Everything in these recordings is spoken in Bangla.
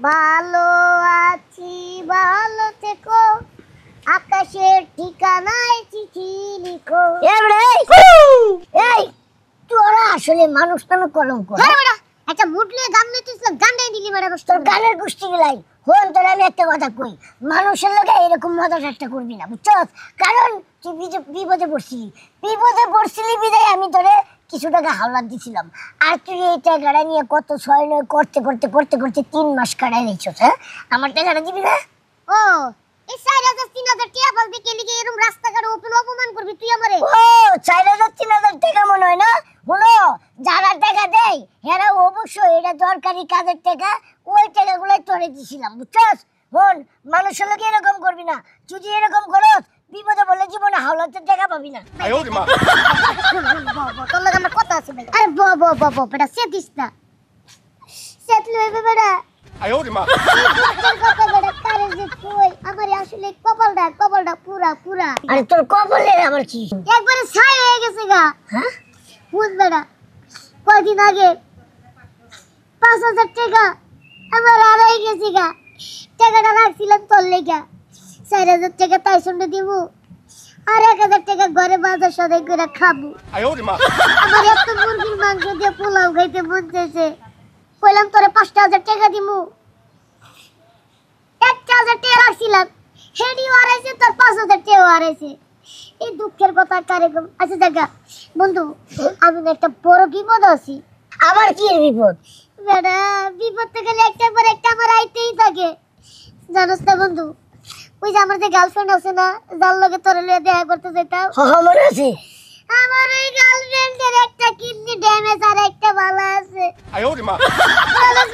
ভালো আছি ভালো থেকো আকাশের ঠিকানায় চিঠি লিখো। এই তোরা আসলে মানুষ নামে কলঙ্ক। একটা মুডলে গান লইতেছিলাম, গানটাই দিলি মেরে বসে। তোর গানের গোষ্ঠী গিলাই হন। তোর আমি একটা কথা কই, মানুষের লোকে এরকম মজা ঠাট্টা করবি না, বুঝছস? কারণ তুই বিপদে পড়ছিলি বিদায় আমি তোরে কিছু টাকা হাওলাত দিছিলাম, আর তুই এই টাকাটা নিয়ে কত ছয় নয় করতে 3 মাস কাটাই নিচ্ছস। হ্যাঁ, আমার টাকাটা দিবি না? ও এই 4,000-3,000 টাকা বলতে গেলি কি এরকম রাস্তাঘাটে ওপেন অপমান করবি তুই আমারে? ও 4,000-3,000 টাকা মনে হয় না? হলো যারা টাকা দেয় এরা অবশ্যই এটা দরকারি কাজের টাকা, ওই টাকাগুলোই তোরে দিছিলাম, বুঝছস? হন, মানুষের লোকে এরকম করবি না। যদি এরকম করস বিপদে বলে জীবনে হাওলাতের টাকা পাবি না। তোর লগে আমার কথা আছে ভাই। আরে বেটা সেদিস না, সেতলে হইবে বেটা। আমার আসলে কপালটা পুরা। আরে তোর কপালের আমার কি একবারে ছাই হয়ে গেছে গা। হ্যাঁ বুঝ বেটা, কয়দিন আগে 5,000 টাকা আমার হারাই গেছে গা। টাকাটা রাখছিলাম তোর লেগা, 4,000 টাকা তাই শুনে দিব, আর 1,000 টাকা ঘরে বাজার সদাই করে খাবো। আমার এত মুরগির মাংস দিয়ে পোলাও খাইতে মন চাইছে, কইলাম তোরে 5,000 টাকা দিমু। 1,000 টাকা রাখছিলাম, হেডিও হারাইছে, তোর 5,000 টাকাও হারাইছে। এই দুঃখের কথা কারে কম। আচ্ছা দেখা বন্ধু, আমি একটা বড় বিপদ আছি। আবার কি বিপদ? বেটা বিপদ তো গেলে একটার পর একটা আমার আইতেই থাকে, জানোস না বন্ধু? ওই যে আমার যে গার্লফ্রেন্ড আছে না, যার লগে তোর লইয়া দেখা করতে যাইতাম, মনে আছে? আমার ওই গার্লফ্রেন্ডের একটা কিডনি ড্যামেজ আর একটা ভালো আছে।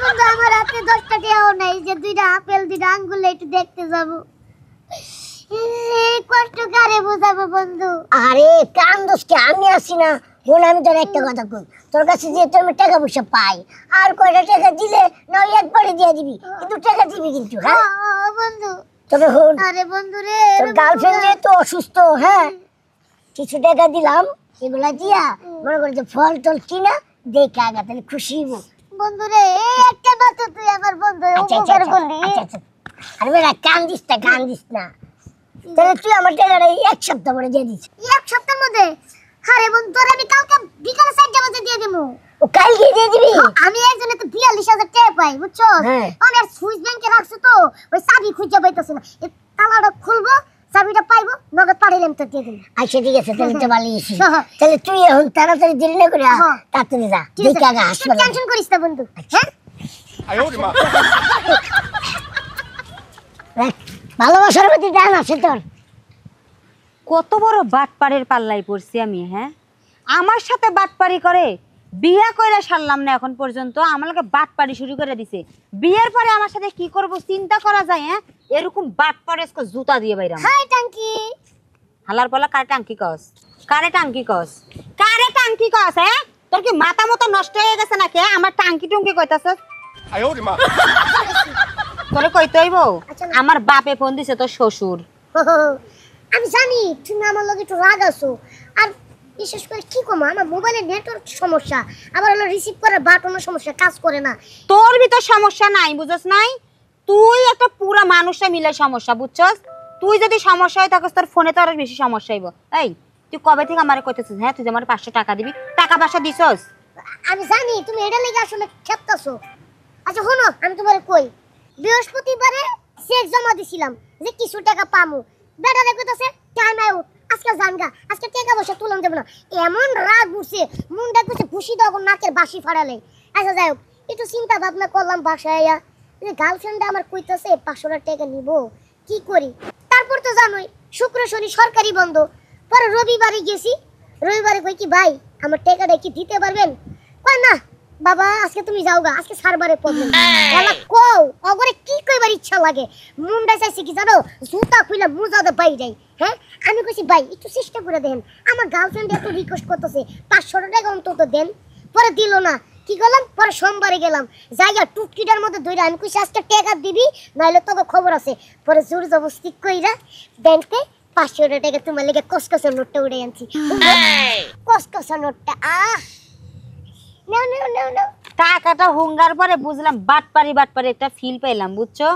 বন্ধু আমার হাতে 10টা টাকাও নাই যে 2টা আপেল 2টা আঙ্গুল একটু দেখতে যাব। কষ্ট কারে বুঝাবো বন্ধু? আরে কান্দোস কে, আমি আছি না। বল আমি তোর একটা কথা কই, তোর কাছে যে তুমি টাকা পয়সা পাই আর কয়টা টাকা দিলে না একবারে দিয়ে দিবি, কিন্তু টাকা দিবি কিন্তু। হ্যাঁ বন্ধু, তবে হন। আরে বন্ধু রে, তোর গার্লফ্রেন্ড যে তো অসুস্থ, হ্যাঁ কিছু টাকা দিলাম, এগুলা দিয়া মনে করে যে ফল টল কিনা দেখে আগা, তাহলে খুশি হইব। বন্ধু রে একটা মাত্র তুই আমার বন্ধু উপকার করলি। আরে বেটা কান্দিস না, তাহলে তুই আমার টাকাটা 1 সপ্তাহ পরে দিয়ে দিস। 1 সপ্তাহের মধ্যে? আরে বন্ধু তোর আমি কালকে বিকালে 4টা বাজে দিয়ে দেবো। ও কালকে দিয়ে দিবি? আমি একজনে তো 42,000 টাকা পাই, বুঝছো? আমি আর সুইস ব্যাংকে রাখছি তো, ওই চাবি খুঁজে পাইতেছি না। এই তালাটা খুলবো, চাবিটা পাইবো, নগদ পাঠাইলাম তো দিয়ে দিবি। আচ্ছা ঠিক আছে, তাহলে তো ভালোই হইছে। তাহলে তুই এখন তাড়াতাড়ি দেরি না করে তাড়াতাড়ি যা, দেখে আগে হাসপাতালে। টেনশন করিস না বন্ধু। হ্যাঁ ভালোবাসার প্রতি টান আছে তোর? কত বড় বাটপাড়ের পাল্লাই পড়ছি আমি। হ্যাঁ আমার সাথে বাটপাড়ি করে, বিয়া কইরা সারলাম না এখন পর্যন্ত, আমাকে বাটপাড়ি শুরু করে দিছে। বিয়ের পরে আমার সাথে কি করব চিন্তা করা যায়? হ্যাঁ এরকম বাটপাড়ে জুতা দিয়ে বাইরাম। হাই টাঙ্কি হালার পালা কারে টাঙ্কি কস? কারে টাঙ্কি কস? হ্যাঁ তোর কি মাথা মতো নষ্ট হয়ে গেছে নাকি? আমার টাঙ্কি টুঙ্কি কইতাছস? তোরে কইতে হইব? আমার বাপে ফোন দিছে, তোর শ্বশুর। আমি জানি তুমি আমার লগে একটু রাগ আছো, আর বিশেষ করে কি কম আমার মোবাইলের নেটওয়ার্ক সমস্যা, আবার হলো রিসিভ করার বাটনের সমস্যা, কাজ করে না। তোর ভিতর সমস্যা নাই, বুঝছস নাই? তুই একটা পুরা মানুষটা মিলে সমস্যা, বুঝছস? তুই যদি সমস্যা হয় থাকস তোর ফোনে তো আরো বেশি সমস্যা হইব। এই তুই কবে থেকে আমারে কইতেছিস হ্যাঁ তুই যে আমার 500 টাকা দিবি, টাকা পয়সা দিছস? আমি জানি তুমি এটা লাগি আসলে খেপতাছো। আচ্ছা শোনো আমি তোমারে কই, বৃহস্পতিবারে চেক জমা দিছিলাম যে কিছু টাকা পামু, বেটারে কইতাছে টাইম আউট, আজকে জানগা, আজকে টাকা পয়সা তুলন দেব না। এমন রাগ উঠছে, মুন্ডা কইছে খুশি দাও নাকের বাঁশি ফাড়ালে। আচ্ছা যাই হোক, একটু চিন্তা ভাবনা করলাম বাসায় আইয়া, যে গার্লফ্রেন্ড আমার কইতাছে 500 টাকা নিব, কি করি? তারপর তো জানোই শুক্র শনি সরকারি বন্ধ, পরে রবিবারে গেছি, রবিবারে কই কি ভাই আমার টাকাটা কি দিতে পারবেন? কয় না বাবা আজকে তুমি যাওগা, আজকে সারবারে প্রবলেম। এলা কও অগরে কি কইবার ইচ্ছা লাগে, মুন্ডা চাইছে কি জানো, জুতা খুইলা মুজাদা বাই যাই। হ্যাঁ আমি কইছি ভাই একটু চেষ্টা করে দেন, আমার গার্লফ্রেন্ড এত রিকোয়েস্ট করতেছে 500 টাকা অন্তত দেন, পরে দিল না। কি করলাম, পরে সোমবারে গেলাম, যাইয়া টুটকিটার মধ্যে ধইরা আমি কইছি আজকে টাকা দিবি নাইলে তোকে খবর আছে। পরে জোর জবরদস্তি কইরা ব্যাংকে 500 টাকা তোমার লেগে কসকসের নোটটা উড়ে আনছি। কসকসের নোটটা নাও নাও নাও নাও। টাকাটা হুঙ্গার পরে বুঝলাম বাটপারি বাটপারি একটা ফিল পাইলাম, বুঝছো?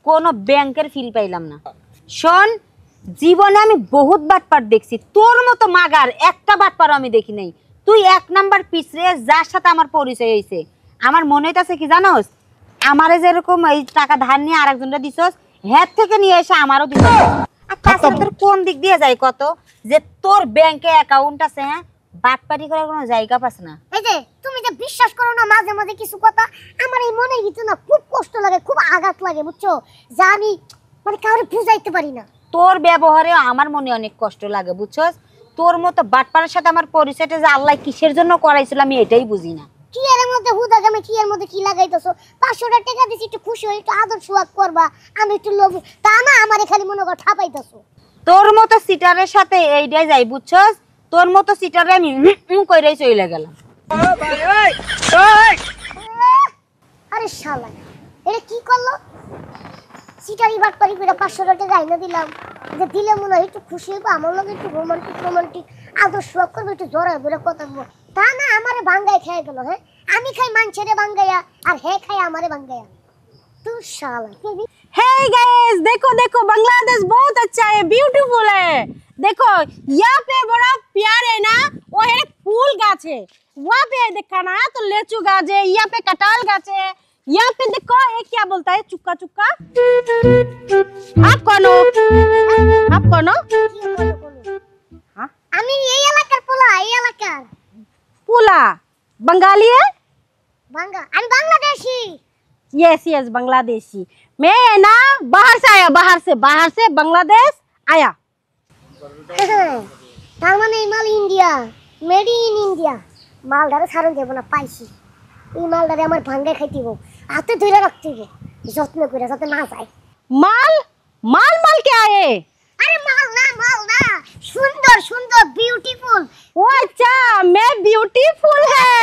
কোনো ব্যাংকের ফিল পাইলাম না। শোন, জীবনে আমি বহুত বাটপার দেখছি, তোর মতো মাগার একটা বাটপার আমি দেখি নাই। তুই 1 নাম্বার পিছরে, যার সাথে আমার পরিচয় হয়েছে আমার মনে হইতাছে কি জানোস, আমারে যেরকম এই টাকা ধার নিয়ে আরেকজনটা দিছস, হ্যাঁ থেকে নিয়ে এসে আমারও দিছস। আর তাছাড়া তোর কোন দিক দিয়ে যায় কত যে তোর ব্যাংকে অ্যাকাউন্ট আছে, হ্যাঁ বাটপারি করার কোনো জায়গা পাস না। এই যে তুমি যে বিশ্বাস করো না মাঝে মাঝে কিছু কথা, আমার এই মনের ভিতরে না খুব কষ্ট লাগে, খুব আঘাত লাগে, বুঝছো? যা আমি মানে কাউরে বুঝাইতে পারি না। তোর ব্যবহারে আমার মনে অনেক কষ্ট লাগে, বুঝছস? তোর মতো বাটপারের সাথে আমার পরিচয়টা যে আল্লাহ কিসের জন্য করাইছিল আমি এটাই বুঝি না। কি এর মধ্যে হুদা গামে কি এর মধ্যে কি লাগাইতেছো? 500 টাকা দিছি, একটু খুশি হই, একটু আদর সোয়াগ করবা, আমি একটু লোভ, তা না আমারে খালি মনে কর ঠাপাইতেছো। তোর মতো সিটারের সাথে এইটাই যাই, বুঝছস? তোর মতো সিটারে আমি কইরাই চলে গেলাম। আরে শালা, এটা কি করলো? সিটারি বাটপারি করে 500 টাকা আইনা দিলাম, যে দিলে মনে হয় একটু খুশি হইবো, আমার লগে একটু রোমান্টিক আদর সোয়াগ করবো, একটু জড়ায় ধরে কথা বলবো, তা না আমারে ভাঙ্গায় খেয়ে গেল। হ্যাঁ, আমি খাই মানছেরে ভাঙ্গাইয়া আর হে খাই আমারে ভাঙ্গাইয়া। तू शाला हे गाइस, देखो देखो बांग्लादेश बहुत अच्छा है, ब्यूटीफुल है। देखो यहाँ पे बड़ा प्यार है ना, वो है फूल गाछ है, वहाँ पे देखा ना तो लेचू गाछ है, यहाँ पे कटाल गाछ है, यहाँ पे देखो ये क्या बोलता है, चुक्का चुक्का। आप कौन हो? आप कौन हो? हाँ, আমি এই এলাকার পোলা, এই এলাকার पूला बंगाली है? বাংলা, আমি বাংলাদেশী। Yes yes Bangladeshi. मैं है ना बाहर से आया, बाहर से बांग्लादेश आया। তার মানে এই মাল ইন্ডিয়া, মেড ইন ইন্ডিয়া। মালদারে ছাড়ন দেব না, পাইছি। এই মালদারে আমার ভাঙ্গায় খাইতেইব, হাতে ধরে রাখতেইব, যত্ন করে যাতে না যায়। माल माल माल क्या है? আরে মাল না, সুন্দর সুন্দর বিউটিফুল। वो अच्छा, मैं ब्यूटीफुल है।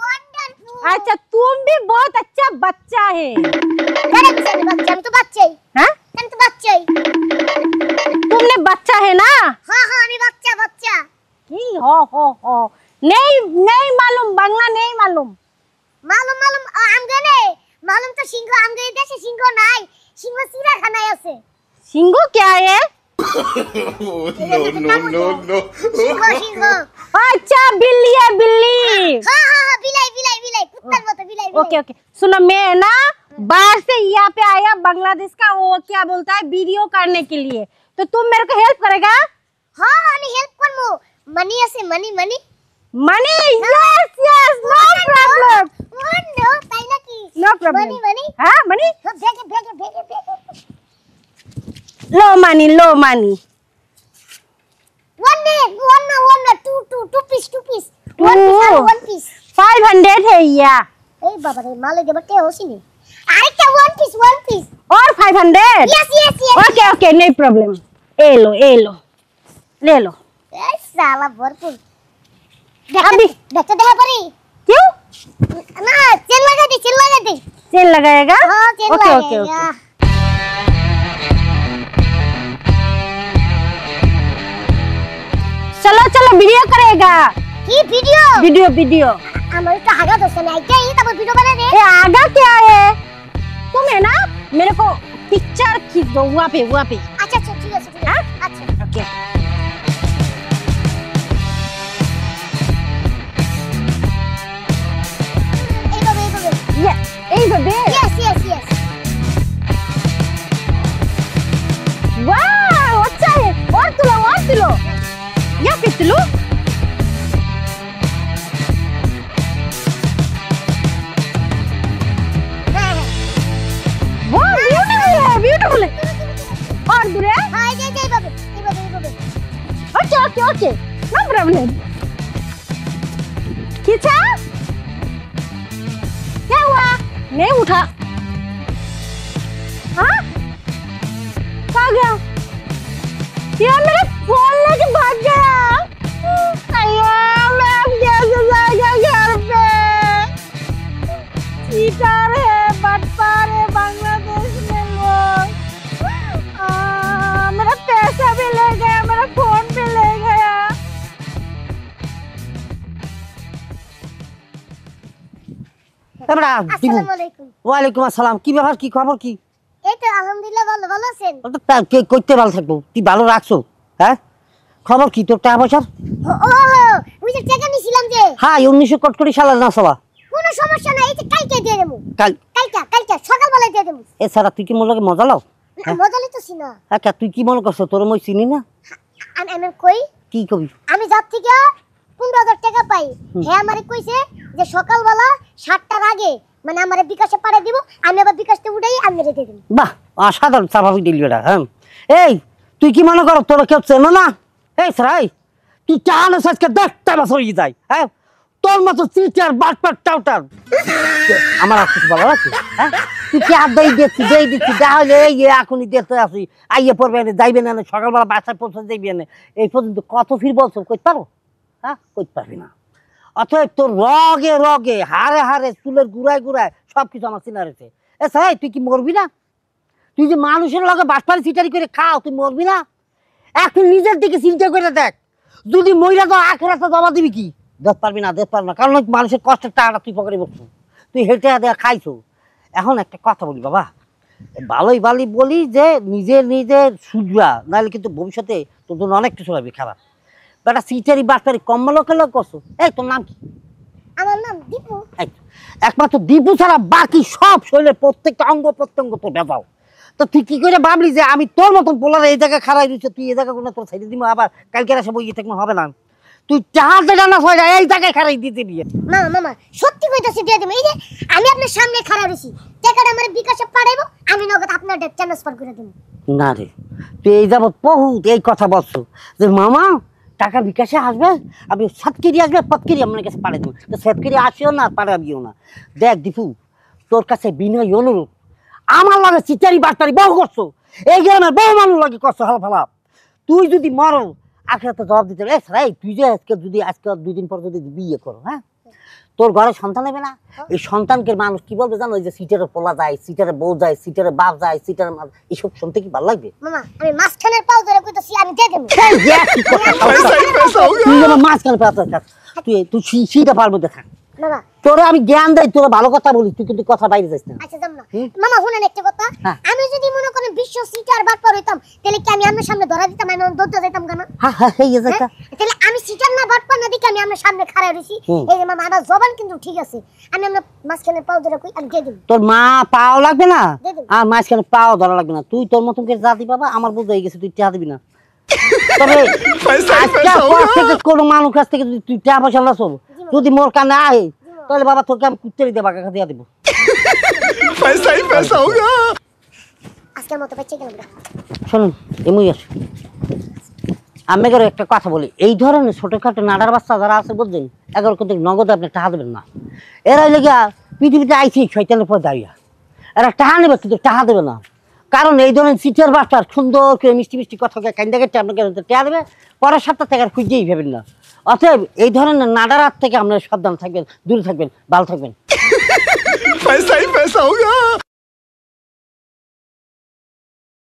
ওয়ান্ডারফুল। अच्छा तुम भी बहुत अच्छा बच्चा है। আরে আমি বাচ্চা, আমি তো বাচ্চাই। हाँ, আমি তো বাচ্চাই। तुमने बच्चा है ना? হ্যাঁ হ্যাঁ, আমি বাচ্চা। की हो नहीं नहीं मालूम, बांग्ला नहीं मालूम। মালুম আমগনে, মালুম তো সিংহ, আমগনে দেশে সিংহ নাই, সিংহ চিড়িয়াখানায় আছে। सिंगो क्या है? नो। সিংহ। अच्छा बिल्ली है, बिल्ली। হ্যাঁ, বিলাই, কুত্তার মতো বিলাই। ओके ओके, सुनो मैं ना बाहर से यहाँ पे आया बांग्लादेश का, वो क्या बोलता है वीडियो करने के लिए, तो तुम मेरे को हेल्प करेगा? হ্যাঁ, আমি হেল্প করব। মানি আছে, money. Money? Yes yes, no problem. No, তাই নাকি? No problem. মানি। हाँ मनी? ভেগে। लो मनी, लो मनी। ওয়ান না, two piece. Two. One piece. 500 है या এই বাবা রে, মালে দেব কে হসিনি। আরেকটা ওয়ান পিস। और 500? यस। ओके ओके, नहीं प्रॉब्लम। ए लो ले लो। এই সালা ভরপুর। अभी দেখতে দেখা পারি? क्यों না, চেন লাগা দে। चेन लगाएगा? হ্যাঁ, চেন ओके লাগা। Okay okay. चलो वीडियो करेगा। কি ভিডিও? वीडियो আমার তো আগা দছে না, আইটাই তারপর ভিডিও বানাই দে। ये आगा क्या है? तुम है ना मेरे को पिक्चर खींच दो वहाँ पे। আচ্ছা ঠিক আছে। আচ্ছা। ओके এইভাবে। ये এইভাবে। यस। वाह अच्छा है, और तुलो यहाँ पे तुलो। হ্যাঁ। वाह ब्यूटीफुल है। और दूरे। হ্যাঁ, এইভাবে। Okay no problem. खींचा? क्या हुआ? नहीं उठा। हाँ? कहाँ गया? यार मेरा फोन लेके भाग गया। अय्या, मैं अब कैसे जाएगा घर पे? चीटर है, बटपार है बांग्लादेश में लोग। मेरा पैसा भी ले गया, मेरा फोन भी ले गया। আমরা দিব। আসসালামু আলাইকুম। ওয়ালাইকুম আসসালাম। কি ব্যাপার, কি খবর কি? এই তো আলহামদুলিল্লাহ ভালো, ভালো আছেন? কে করতে ভালো থাকবো, তুই ভালো রাখছো? হ্যাঁ, খবর কি তোর? টাকা পয়সা? ও ওই যে টাকা নিছিলাম যে। হ্যাঁ, 1900 কটকটি সালের না সবা। কোনো সমস্যা নাই, এই যে কালকে দিয়ে দেবো। কাল কালকে সকালবেলা দিয়ে দেবো। এছাড়া তুই কি মনে লাগে মজা লাও? মজা লইতেছি না। আচ্ছা, তুই কি মনে করছো তোর মই চিনি না? আমি কই কি কবি? আমি যার থেকে 15,000 টাকা পাই, হে আমারে কইছে যে সকালবেলা 7টার আগে মানে আমারে বিকাশে পাঠিয়ে দিব, আমি আবার বিকাশতে উঠাই আমি রেখে দেব। বাহ, অসাধারণ স্বাভাবিক ডেলিভারি। হ্যাঁ, এই তুই কি মনে করো তোরা কেউ চেনো না? এই সারাই, তুই চান আজকে দেখতে বাস হয়ে যায়। হ্যাঁ, তোর মতো চিটার বাটপার টাউটার আমার আর কিছু বলা আছে? হ্যাঁ, তুই কি আর দেই দিচ্ছি যা হলে এই এখনই দেখতে আসি, আইয়ে পড়বে না, যাইবে না, সকালবেলা বাসায় পৌঁছে যাইবে না, এই পর্যন্ত কত ফির বলছো, কইতে পারো? হ্যাঁ, কইতে পারবি না। অতএব তোর রগে রগে হারে হারে চুলের গুড়ায় গুড়ায় সবকিছু আমার চিনা রয়েছে। এ সাই, তুই কি মরবি না? তুই যে মানুষের লগে বাটপারি চিটারি করে খাও, তুই মরবি না? এখন নিজের দিকে চিন্তা করে দেখ, যদি মহিলা তো আখেরাতে জমা দিবি কি? দেখতে পারবি না, কারণ মানুষের কষ্টের টাকাটা তুই পকেটে বসছো, তুই হেঁটে দেয়া খাইছো। এখন একটা কথা বলি বাবা, ভালোই ভালোই বলি যে নিজের সুদরা, নাহলে কিন্তু ভবিষ্যতে তোর জন্য অনেক কিছু হবে খারাপ। বেটা চিটারি বাটপারি কম লোকের লোক করছো। এই তোর নাম কি? আমার নাম দীপু। একমাত্র দীপু ছাড়া বাকি সব শরীরের প্রত্যেকটা অঙ্গ প্রত্যঙ্গ তো বেজাও। তো তুই কি করে ভাবলি যে আমি তোর মতন বলার এই জায়গায় খারাই দিচ্ছে, তুই এই জায়গা কোনো তোর সাইডে দিব আবার কালকে এসে বইয়ে থাকলে হবে না। তুই চার জায়গা না ছয় এই জায়গায় খারাই দিতে দিয়ে। মামা সত্যি কইতাছি দিয়ে দেব। এই যে আমি আপনার সামনে খাড়া রইছি, টাকাটা আমার বিকাশে পাঠাইবো, আমি নগদ আপনার ট্রান্সফার করে দেব। না রে, তুই এই যাবত বহুত এই কথা বলছো যে মামা টাকা বিকাশে আসবে, আমি সাতকেরি আসবে পতকেরি আমার কাছে পাঠিয়ে দেবো। তো সাতকেরি আসিও না, পাঠাবিও না। দেখ দীপু, তোর কাছে বিনয় অনুরোধ, আমার লাগে চিচারি বাটপারি বহু করছো, এই গ্রামের বহু মানুষ লাগে করছো হাল ফালা। তুই যদি মরো আখের তো জবাব দিতে। এই তুই যে আজকে 2 দিন পর যদি বিয়ে করো, হ্যাঁ, তোর ঘরে সন্তান হবে না? এই সন্তানকে মানুষ কি বলবে জানো? ওই যে সিটারে পোলা যায়, সিটারে বউ যায়, সিটারে বাপ যায়, সিটারে মা, এইসব শুনতে কি ভালো লাগবে? মামা আমি মাঝখানের পাও ধরে কইতাছি আমি দিয়ে দেব। তুই যেন মাঝখানে পাওয়া তুই সিটা পারবো দেখা। মামা তোরে আমি জ্ঞান দেই, তোরা ভালো কথা বলি, তুই কিন্তু কথা বাইরে যাস না। আচ্ছা যাম না। মামা শুনেন একটা কথা, হ্যাঁ। আমি যদি মনে করেন বিশ্ব সিটার বাটপার হইতাম, তাহলে কি আমি আপনার সামনে ধরা দিতাম? আমি দৌড়তে যাইতাম কেন? হ্যাঁ, এই যে হ্যাঁ? তাহলে আমি সিটার না বাটপার না দেখে আমি আপনার সামনে খাড়া রইছি। এই যে মামা আমার জবান কিন্তু ঠিক আছে, আমি আপনার মাঝখানের পাও ধরে কই আমি দিয়ে দেব। তোর মা পাও লাগবে না, দিয়ে দেব। আর মাঝখানে পাও ধরা লাগবে না। তুই তোর মতন করে জাতি বাবা, আমার বুঝ হয়ে গেছে, তুই টাকা দিবি না। তবে আজকে পর থেকে কোনো মানুষ কাছ থেকে যদি তুই টাকা পয়সা লাস, যদি মোর কানে আয়, তাহলে বাবা তোকে আমি কুত্তেরি দেবা কাকা দিয়া দেবো। আজকের মতো বেঁচে গেলাম। শুনুন, এমনি আসো, আমি এগারো একটা কথা বলি, এই ধরনের ছোটখাটো নাডার বাচ্চা যারা আছে বুঝছেন, 11 কিন্তু নগদ আপনি টাকা দেবেন না। এরা লেগে পৃথিবীতে আইসি শয়তানের পর দাঁড়িয়ে, এরা টাকা নেবে কিন্তু টাকা দেবে না। কারণ এই ধরনের সিটের বাচ্চার সুন্দর করে মিষ্টি মিষ্টি কথা কান্দা কেটে আপনাকে টাকা দেবে, পরের সপ্তাহ থেকে আর খুঁজেই ভেবেন না। অতএব এই ধরনের নাডার হাত থেকে আপনারা সাবধান থাকবেন, দূরে থাকবেন, ভালো থাকবেন।